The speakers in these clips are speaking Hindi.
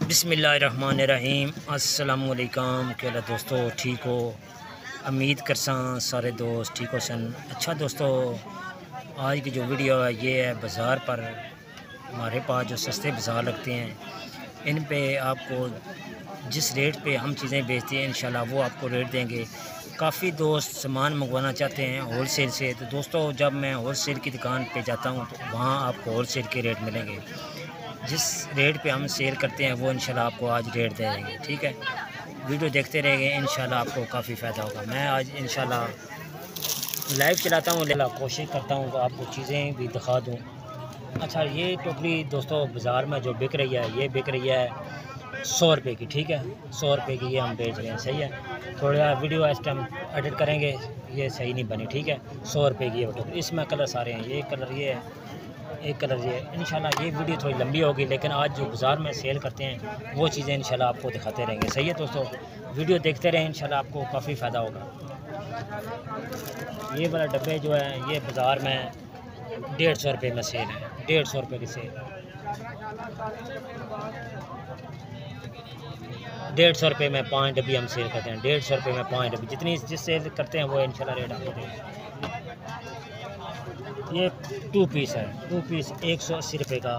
बिस्मिल्लाहिर्रहमानिर्रहीम। अस्सलामुअलैकुम। क्या दोस्तों ठीक हो? उम्मीद करसा सारे दोस्त ठीक हो सन। अच्छा दोस्तों, आज की जो वीडियो है ये है बाज़ार पर हमारे पास जो सस्ते बाज़ार लगते हैं इन पे आपको जिस रेट पे हम चीज़ें बेचते हैं इंशाल्लाह वो आपको रेट देंगे। काफ़ी दोस्त सामान मंगवाना चाहते हैं होल सेल से, तो दोस्तों जब मैं होल सेल की दुकान पे जाता हूँ तो वहाँ आपको होल सेल के रेट मिलेंगे। जिस रेट पे हम सेल करते हैं वो इंशाल्लाह आपको आज रेट दे देंगे। ठीक है, वीडियो देखते रहेंगे, इंशाल्लाह आपको काफ़ी फ़ायदा होगा। मैं आज इंशाल्लाह लाइव चलाता हूँ, लेकिन कोशिश करता हूँ कि आपको चीज़ें भी दिखा दूँ। अच्छा, ये टोकरी दोस्तों बाज़ार में जो बिक रही है ये बिक रही है 100 रुपये की। ठीक है, 100 रुपये की ये हम बेच रहे हैं। सही है, थोड़ा वीडियो इस टाइम एडिट करेंगे, ये सही नहीं बनी। ठीक है, 100 रुपये की ये टोकरी, इसमें कलर सारे हैं। ये कलर ये है, एक कलर ये। इंशाल्लाह ये वीडियो थोड़ी लंबी होगी, लेकिन आज जो बाज़ार में सेल करते हैं वो चीज़ें इंशाल्लाह आपको दिखाते रहेंगे। सही है दोस्तों, वीडियो देखते रहें, इंशाल्लाह आपको काफ़ी फ़ायदा होगा। ये वाला डब्बे जो है ये बाज़ार में 150 रुपये में सेल है, 150 रुपये की सेल। 150 रुपये में 5 डब्बी हम सेल करते हैं। 150 रुपये में 5 डब्बी, जितनी जिस सेल करते हैं वो इंशाल्लाह रेट आपको देंगे। ये 2 पीस है, 2 पीस 180 रुपये का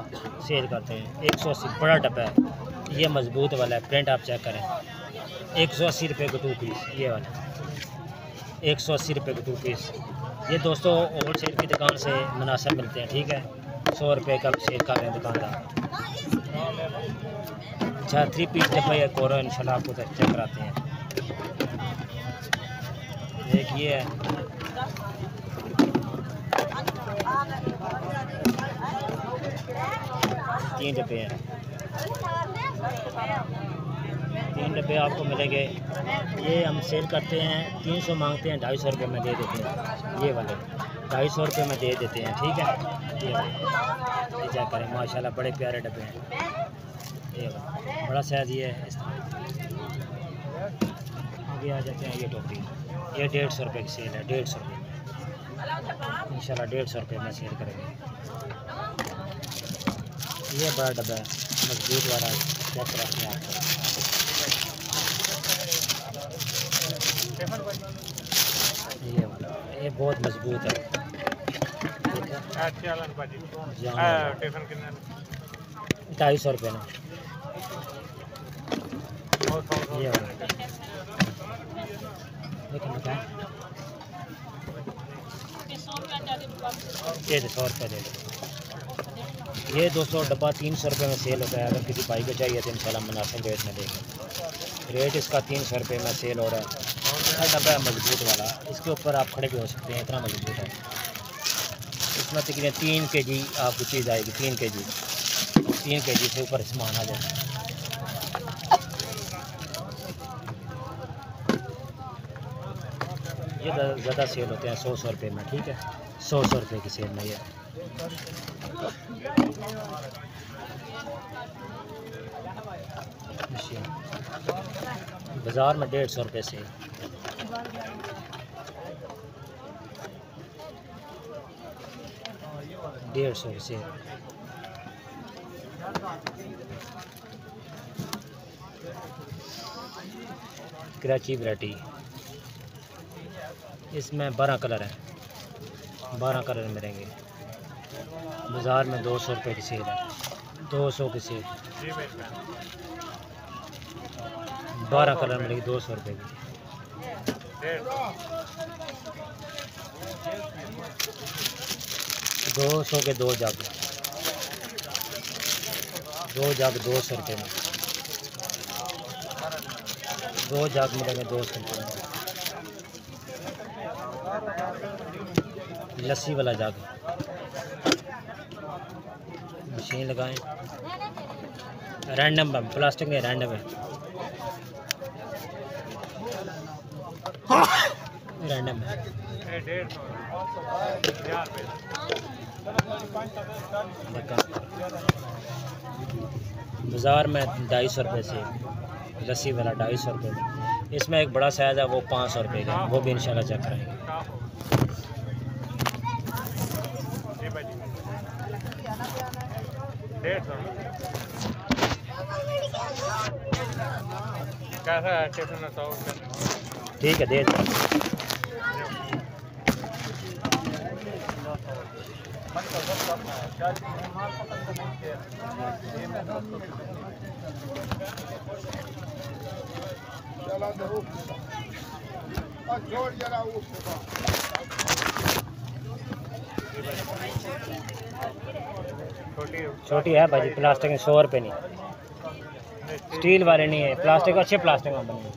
सेल करते हैं। 180 बड़ा डब्बा है, ये मज़बूत वाला है, प्रिंट आप चेक करें। 180 रुपये का 2 पीस, ये वाला 180 रुपये का 2 पीस। ये दोस्तों होल सेल की दुकान से मुनासिब मिलते हैं। ठीक है, 100 रुपये का सेल कर रहे हैं दुकानदार। अच्छा, 3 पीस डब्बा या कोरा इंशाल्लाह आपको चेक कराते हैं। एक ये है, तीन डब्बे हैं, 3 डब्बे आपको मिलेंगे। ये हम सेल करते हैं 300 मांगते हैं, 250 रुपये में दे देते हैं। ये वाले 250 रुपये में दे देते हैं। ठीक है, ये चेक करें, माशाल्लाह बड़े प्यारे डब्बे हैं। ये बड़ा साइज़ ये है। इस आगे आ जाते हैं, ये टोकरी ये 150 रुपये की सेल है। 150 रुपये इंशाल्लाह 150 रुपये में सेल करेंगे। ये बड़ा डब्बा है, मजबूत वाला, चेक कराते हैं आपको। ये वाला ये बहुत मजबूत है। 250 रुपये ना। ये वाला लेकिन ये 100 रुपये दे दो। ये 200 डब्बा 300 रुपये में सेल होता है। अगर किसी भाई को चाहिए तो इंशाल्लाह मुनासिब रेट में देंगे। रेट इसका 300 रुपये में सेल हो रहा है। डब्बा है मजबूत वाला, इसके ऊपर आप खड़े भी हो सकते हैं, इतना मजबूत है। इसमें तकरीबन 3 kg आपको चीज़ आएगी। 3 kg, 3 kg से ऊपर सामान आ जाएगा। ये ज़्यादा सेल होते हैं 100 रुपये में। ठीक है, 100 रुपये की सेल में ये बाज़ार में 150 रुपये से। ₹150 से कराची वैरायटी, इसमें 12 कलर हैं, 12 कलर मिलेंगे। बाज़ार में 200 रुपये की सेल है, 200 की सेल। 12 कलर मिलेगी 200 रुपये की। दो सौ के 2 जग, 2 जग 200 रुपये में। 2 जग मिलेंगे 200 रुपये में। लस्सी वाला जग, मशीन लगाएं, रैंडम है, प्लास्टिक में रैंडम है, रैंडम है। बाज़ार में 250 रुपये से लस्सी वाला 250 रुपये में। इसमें एक बड़ा साइज़ है वो 500 रुपये का, वो भी इंशाल्लाह चेक करेंगे। ठीक है दे दो। छोटी है भाजी, प्लास्टिक में 100 रुपये नहीं, स्टील वाले नहीं है, प्लास्टिक अच्छे प्लास्टिक में बने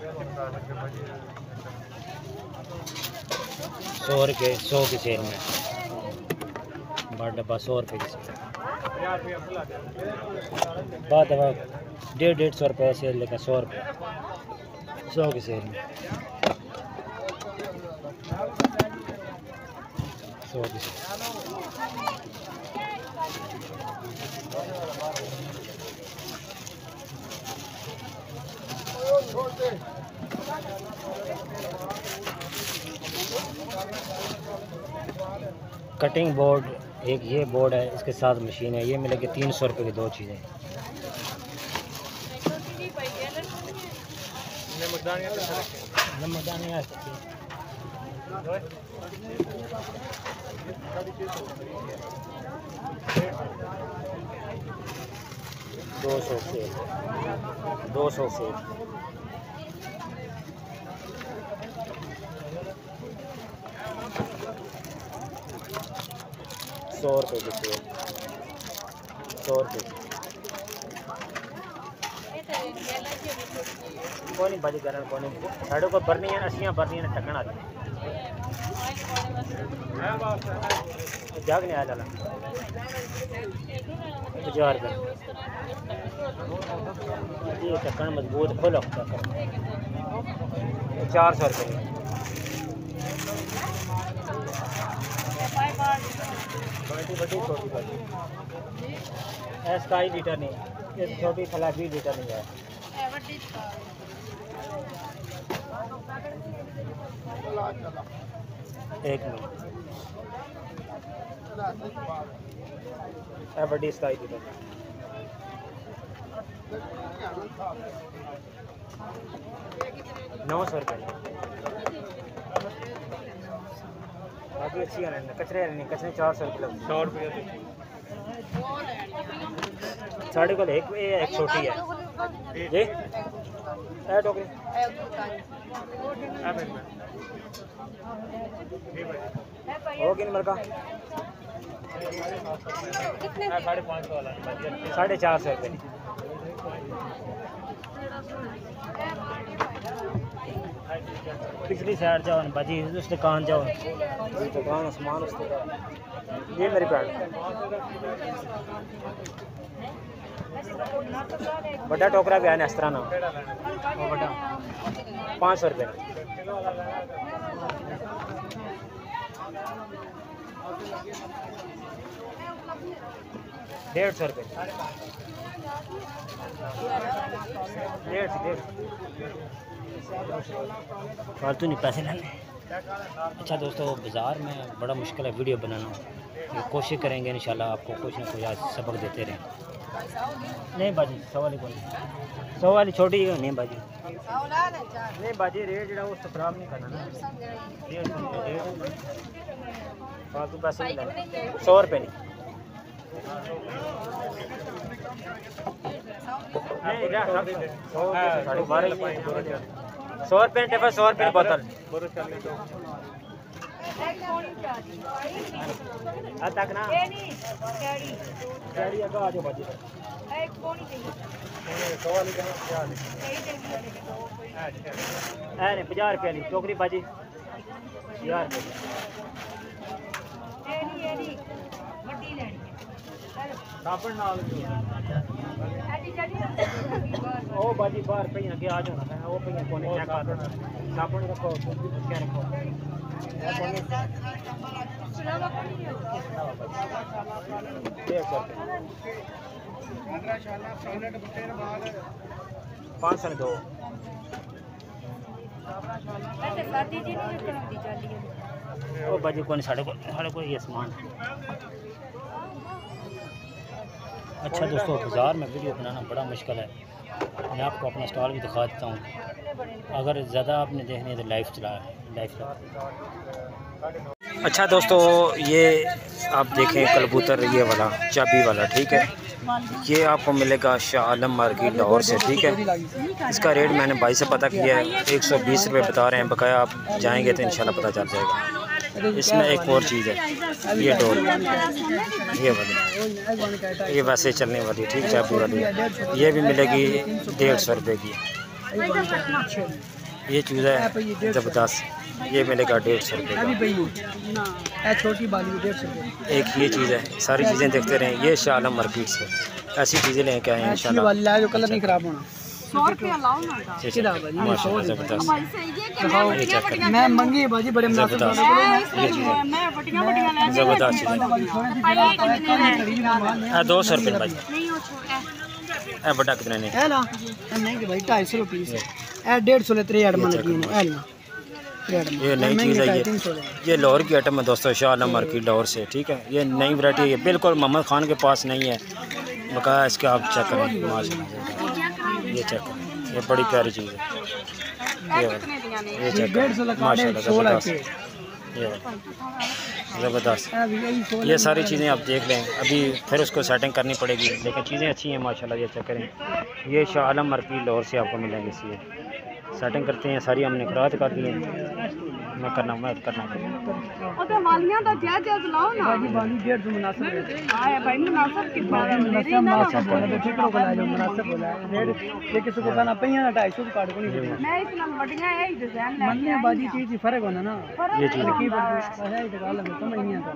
100 रुपये 100 की सेल में, बड़ा डब्बा 100 रुपये की सेल, बाद दफा 150 रुपये सेल, लेकिन 100 रुपये 100 की सेल में 100 की सेल। कटिंग बोर्ड, एक ये बोर्ड है, इसके साथ मशीन है, ये मिलेगी 300 रुपये की 2 चीज़ें। दो सौ से 100 रुपये की सेल, 100 रुपये की। कोई नहीं भाजी करना, कोई नहीं, साढ़े को भरनी है, असियाँ भरनी है, टकन आ जाग नहीं आया चला 50 रुपये ये टक्कन मजबूत खोलो 400 रुपये बड़ी छोटी बड़ी ऐसा ही लीटर नहीं, ये छोटी थला 20 लीटर नहीं है। एक मिनट बड़ी स्काई लीटर 900 रुपये बाकी अच्छी है, कचरे नहीं, कचरे 400 रुपये 100 रुपये साढ़े को एक छोटी है जी टोकरी होगी नहीं मरका 450 रुपये पिछली साइड जाओ बाजी, उस दुकान जाओ, दुकान सामान उस ये मेरी पैंट बड़ा टोकरा भी आया इस तरह ना, 500 रुपये 150 रुपये 150 फालतू नहीं पैसे लेने। अच्छा दोस्तों, बाज़ार में बड़ा मुश्किल है वीडियो बनाना, ये कोशिश करेंगे इंशाल्लाह आपको कुछ ना कुछ आज सबक देते रहें। नहीं बाजी 100 वाली कोई 100 वाली छोटी नहीं बाजी, नहीं बाजी रेट जो वो खराब नहीं करना ना, फालतू पैसे नहीं लेने। 100 रुपये नहीं 100 रुपये टेबल 100 रुपये बोतल तक ना आ जाओ बाजी 50 रुपये वाली टोकरी बाजी 1000 रुपये ओ बाजी बाहर पे आगे आ जाओ ना, वो पे कोने क्या कर साबुन रखो, क्या रखो पाँच सौ दो ओ बाजी को साढ़े को ये सामान। अच्छा दोस्तों, बाज़ार में वीडियो बनाना बड़ा मुश्किल है, मैं आपको अपना स्टॉल भी दिखा देता हूँ। अगर ज़्यादा आपने देखनी है तो लाइव चला। अच्छा दोस्तों, ये आप देखें कबूतर, ये वाला चाबी वाला, ठीक है, ये आपको मिलेगा शाह आलम मार्केट लाहौर से, ठीक है। इसका रेट मैंने भाई से पता किया है, 120 रुपये बता रहे हैं। बकाया आप जाएंगे तो इंशाल्लाह पता चल जाएगा। इसमें एक और चीज़ है, ये डोर, ये वाली, ये वैसे चलने वाली, ठीक, चाबी वाली, ये भी मिलेगी 150 रुपये की। ये चूज़ा है ज़बरदस्त, ये मिलेगा 150 रुपये का। छोटी बाली 150 रुपये। एक ये चीज़ है, सारी चीज़ें देखते रहें। ये शाह आलम मार्केट से ऐसी चीज़ें लेके आए हैं इंशाल्लाह, जो कलर नहीं खराब होना। 100 रुपये माशाल्लाह ज़बरदस्त। ये चेक करें, मैं मंगी बाजी बड़े ज़बरदस्त, ये चीज़ें ज़बरदस्त चीज़ें। 200 रुपये भाई। बड़ा कितने ने? नहीं भाई 250 रुपये। 150 ले 3 आइटम लगी हैं। ये नई चीज़ है, ये लाहौर की आइटम है दोस्तों, शाह आलम मार्केट लाहौर से, ठीक है। ये नई वैरायटी है, ये बिल्कुल मोहम्मद खान के पास नहीं है। बकाया इसके आप चेक करें माशाल्लाह, ये चेक करें, ये बड़ी प्यारी चीज़ है। ये चेक करें माशाल्लाह ज़बरदस्त, ये ज़बरदस्त। ये सारी चीज़ें आप देख लें, अभी फिर उसको सेटिंग करनी पड़ेगी, लेकिन चीज़ें अच्छी हैं माशाल्लाह। ये चेक करें, ये शाह आलम मार्केट लाहौर से आपको मिलेंगे। इसी सेटिंग करते हैं, सारी हमने करात कर दी है। मैं करना वालियां दा जायज़ लाओ ना बाजी, बाली 150 मुनासिब है। हां भाई मुनासिब कितना है, मेरी ना ठेकड़ो को ला लो, मुनासिब बोला है रेट। ये किसी को कहना पहिया ना 250 काट को नहीं। मैं इतना बढ़िया है डिजाइन ले मन्ने बाजी चीज फर्क होना ना, ये चीज की है ये गाल में समझ नहीं आता।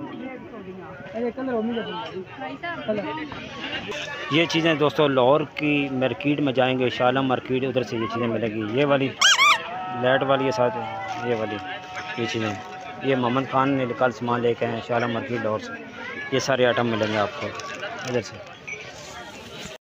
अरे कलर उम्मीद है। ये चीज़ें दोस्तों लाहौर की मार्केट में जाएंगे, शाह आलम मार्केट, उधर से ये चीज़ें मिलेगी। ये वाली लाइट वाली है साथ, ये वाली, ये चीज़ें, ये मोहम्मद खान ने कल सामान लेके आए हैं शाह आलम मार्केट लाहौर से। ये सारे आइटम मिलेंगे आपको इधर से।